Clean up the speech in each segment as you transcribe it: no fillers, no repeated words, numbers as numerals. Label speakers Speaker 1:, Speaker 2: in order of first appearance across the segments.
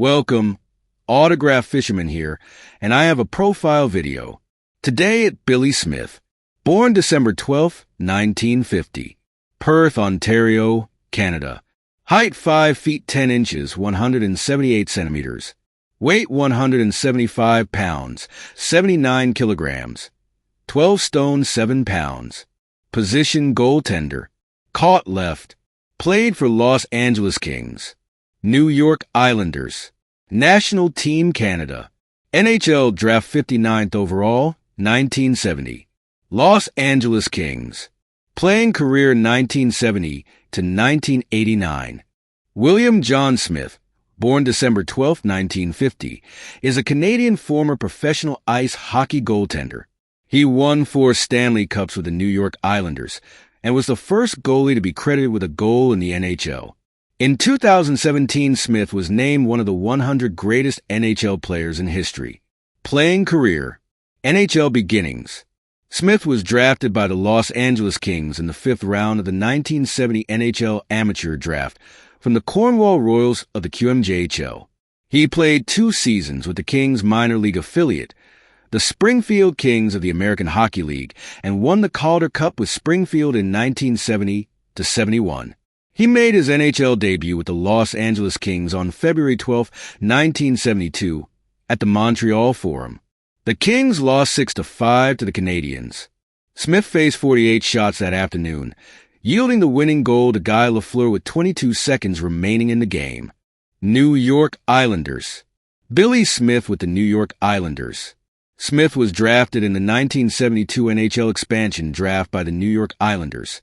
Speaker 1: Welcome, Autograph Fisherman here, and I have a profile video. Today at Billy Smith, born December 12, 1950, Perth, Ontario, Canada. Height 5 feet 10 inches, 178 centimeters. Weight 175 pounds, 79 kilograms. 12 stone 7 pounds. Position goaltender. Caught left. Played for Los Angeles Kings. New York Islanders. National Team Canada. NHL Draft 59th overall, 1970. Los Angeles Kings. Playing career 1970 to 1989. William John Smith, born December 12, 1950, is a Canadian former professional ice hockey goaltender. He won 4 Stanley Cups with the New York Islanders and was the first goalie to be credited with a goal in the NHL. In 2017, Smith was named one of the 100 greatest NHL players in history. Playing career, NHL beginnings. Smith was drafted by the Los Angeles Kings in the 5th round of the 1970 NHL Amateur Draft from the Cornwall Royals of the QMJHL. He played 2 seasons with the Kings minor league affiliate, the Springfield Kings of the American Hockey League, and won the Calder Cup with Springfield in 1970-71. He made his NHL debut with the Los Angeles Kings on February 12, 1972, at the Montreal Forum. The Kings lost 6-5 to the Canadiens. Smith faced 48 shots that afternoon, yielding the winning goal to Guy Lafleur with 22 seconds remaining in the game. New York Islanders. Billy Smith with the New York Islanders. Smith was drafted in the 1972 NHL expansion draft by the New York Islanders.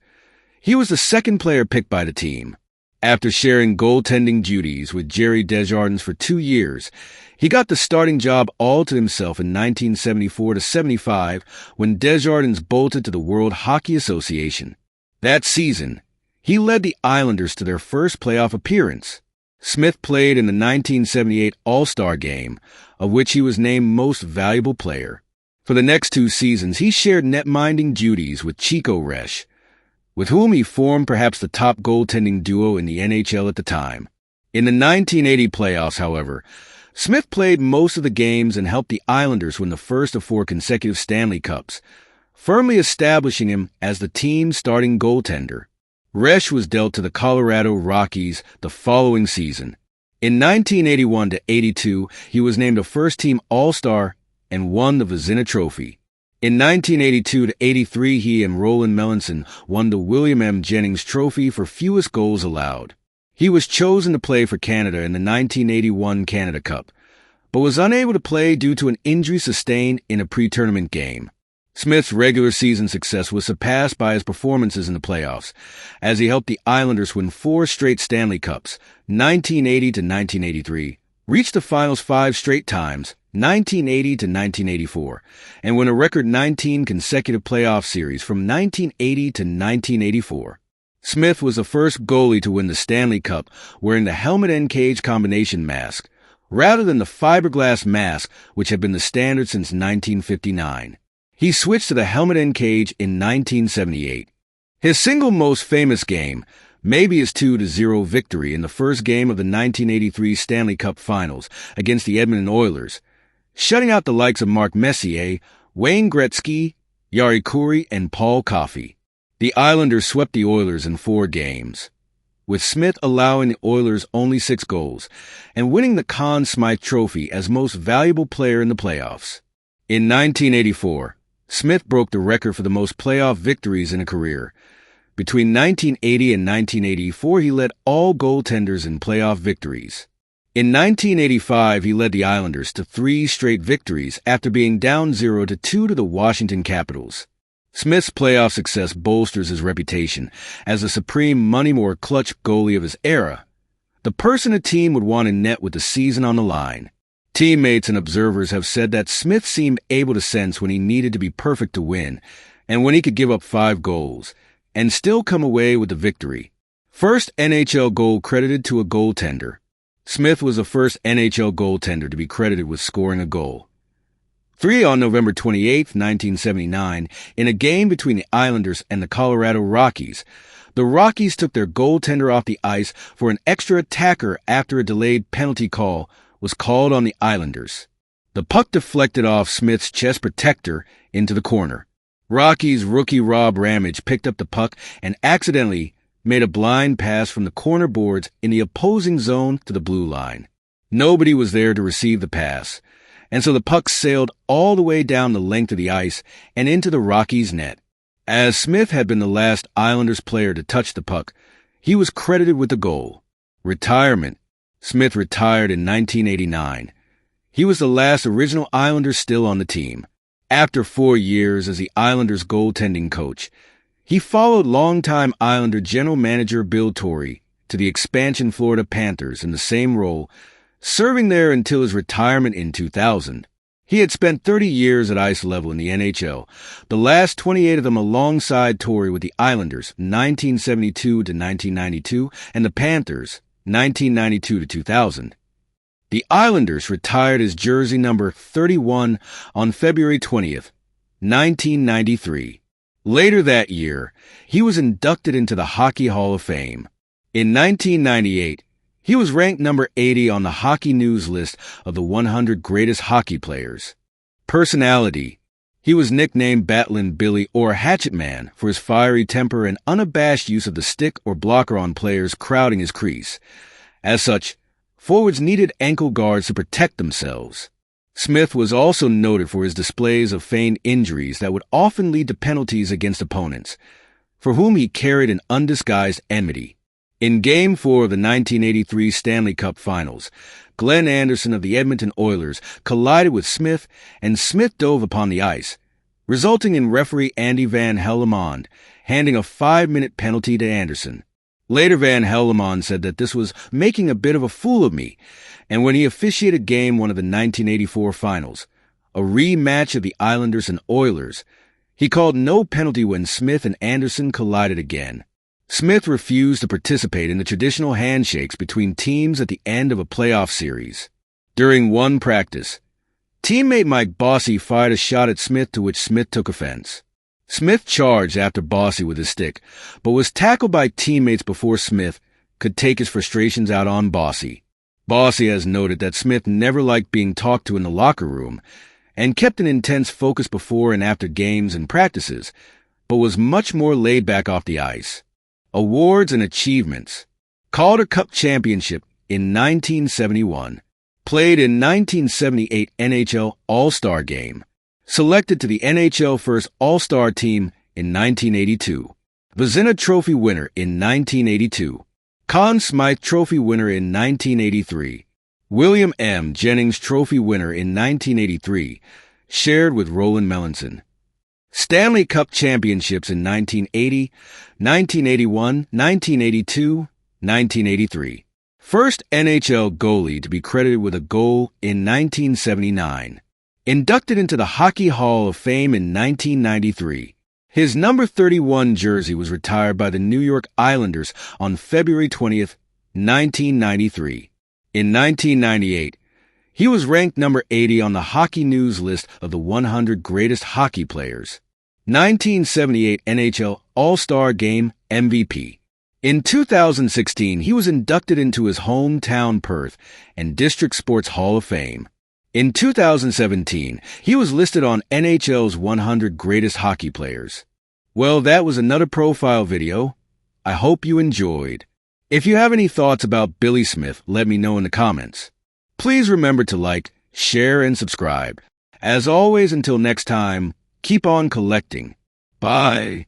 Speaker 1: He was the second player picked by the team. After sharing goaltending duties with Jerry Desjardins for 2 years, he got the starting job all to himself in 1974-75 when Desjardins bolted to the World Hockey Association. That season, he led the Islanders to their first playoff appearance. Smith played in the 1978 All-Star Game, of which he was named Most Valuable Player. For the next 2 seasons, he shared netminding duties with Chico Resch, with whom he formed perhaps the top goaltending duo in the NHL at the time. In the 1980 playoffs, however, Smith played most of the games and helped the Islanders win the first of 4 consecutive Stanley Cups, firmly establishing him as the team's starting goaltender. Resch was dealt to the Colorado Rockies the following season. In 1981-82, he was named a first-team All-Star and won the Vezina Trophy. In 1982-83, he and Roland Melanson won the William M. Jennings Trophy for fewest goals allowed. He was chosen to play for Canada in the 1981 Canada Cup, but was unable to play due to an injury sustained in a pre-tournament game. Smith's regular season success was surpassed by his performances in the playoffs, as he helped the Islanders win 4 straight Stanley Cups, 1980-1983, reach the finals 5 straight times, 1980-1984, and win a record 19 consecutive playoff series from 1980 to 1984. Smith was the first goalie to win the Stanley Cup wearing the helmet and cage combination mask, rather than the fiberglass mask which had been the standard since 1959. He switched to the helmet and cage in 1978. His single most famous game may be his 2-0 victory in the first game of the 1983 Stanley Cup Finals against the Edmonton Oilers, shutting out the likes of Mark Messier, Wayne Gretzky, Jari Kurri, and Paul Coffey. The Islanders swept the Oilers in 4 games, with Smith allowing the Oilers only 6 goals and winning the Conn Smythe Trophy as most valuable player in the playoffs. In 1984, Smith broke the record for the most playoff victories in a career. Between 1980 and 1984, he led all goaltenders in playoff victories. In 1985, he led the Islanders to 3 straight victories after being down 0-2 to the Washington Capitals. Smith's playoff success bolsters his reputation as the supreme money-more clutch goalie of his era, the person a team would want in net with the season on the line. Teammates and observers have said that Smith seemed able to sense when he needed to be perfect to win, and when he could give up 5 goals, and still come away with the victory. First NHL goal credited to a goaltender. Smith was the first NHL goaltender to be credited with scoring a goal. 3 on November 28, 1979, in a game between the Islanders and the Colorado Rockies. The Rockies took their goaltender off the ice for an extra attacker after a delayed penalty call was called on the Islanders. The puck deflected off Smith's chest protector into the corner. Rockies rookie Rob Ramage picked up the puck and accidentally made a blind pass from the corner boards in the opposing zone to the blue line. Nobody was there to receive the pass, and so the puck sailed all the way down the length of the ice and into the Rockies' net. As Smith had been the last Islanders player to touch the puck, he was credited with the goal. Retirement. Smith retired in 1989. He was the last original Islander still on the team. After 4 years as the Islanders' goaltending coach, he followed longtime Islander general manager Bill Torrey to the expansion Florida Panthers in the same role, serving there until his retirement in 2000. He had spent 30 years at ice level in the NHL, the last 28 of them alongside Torrey with the Islanders, 1972 to 1992, and the Panthers, 1992 to 2000. The Islanders retired his jersey number 31 on February 20th, 1993. Later that year, he was inducted into the Hockey Hall of Fame. In 1998, he was ranked number 80 on the Hockey News list of the 100 greatest hockey players. Personality. He was nicknamed Battling Billy or Hatchet Man for his fiery temper and unabashed use of the stick or blocker on players crowding his crease. As such, forwards needed ankle guards to protect themselves. Smith was also noted for his displays of feigned injuries that would often lead to penalties against opponents, for whom he carried an undisguised enmity. In Game 4 of the 1983 Stanley Cup Finals, Glenn Anderson of the Edmonton Oilers collided with Smith, and Smith dove upon the ice, resulting in referee Andy Van Hellemond handing a 5-minute penalty to Anderson. Later, Van Hellemond said that this was making a bit of a fool of me, and when he officiated Game 1 of the 1984 Finals, a rematch of the Islanders and Oilers, he called no penalty when Smith and Anderson collided again. Smith refused to participate in the traditional handshakes between teams at the end of a playoff series. During one practice, teammate Mike Bossy fired a shot at Smith, to which Smith took offense. Smith charged after Bossy with his stick, but was tackled by teammates before Smith could take his frustrations out on Bossy. Bossy has noted that Smith never liked being talked to in the locker room and kept an intense focus before and after games and practices, but was much more laid back off the ice. Awards and achievements. Calder Cup Championship in 1971. Played in 1978 NHL All-Star Game. Selected to the NHL First All-Star Team in 1982. Vezina Trophy winner in 1982. Conn Smythe Trophy winner in 1983. William M. Jennings Trophy winner in 1983, shared with Roland Melanson. Stanley Cup Championships in 1980, 1981, 1982, 1983. First NHL goalie to be credited with a goal in 1979. Inducted into the Hockey Hall of Fame in 1993. His number 31 jersey was retired by the New York Islanders on February 20th, 1993. In 1998, he was ranked number 80 on the Hockey News list of the 100 greatest hockey players. 1978 NHL All-Star Game MVP. In 2016, he was inducted into his hometown Perth and District Sports Hall of Fame. In 2017, he was listed on NHL's 100 Greatest Hockey Players. Well, that was another profile video. I hope you enjoyed. If you have any thoughts about Billy Smith, let me know in the comments. Please remember to like, share, and subscribe. As always, until next time, keep on collecting. Bye.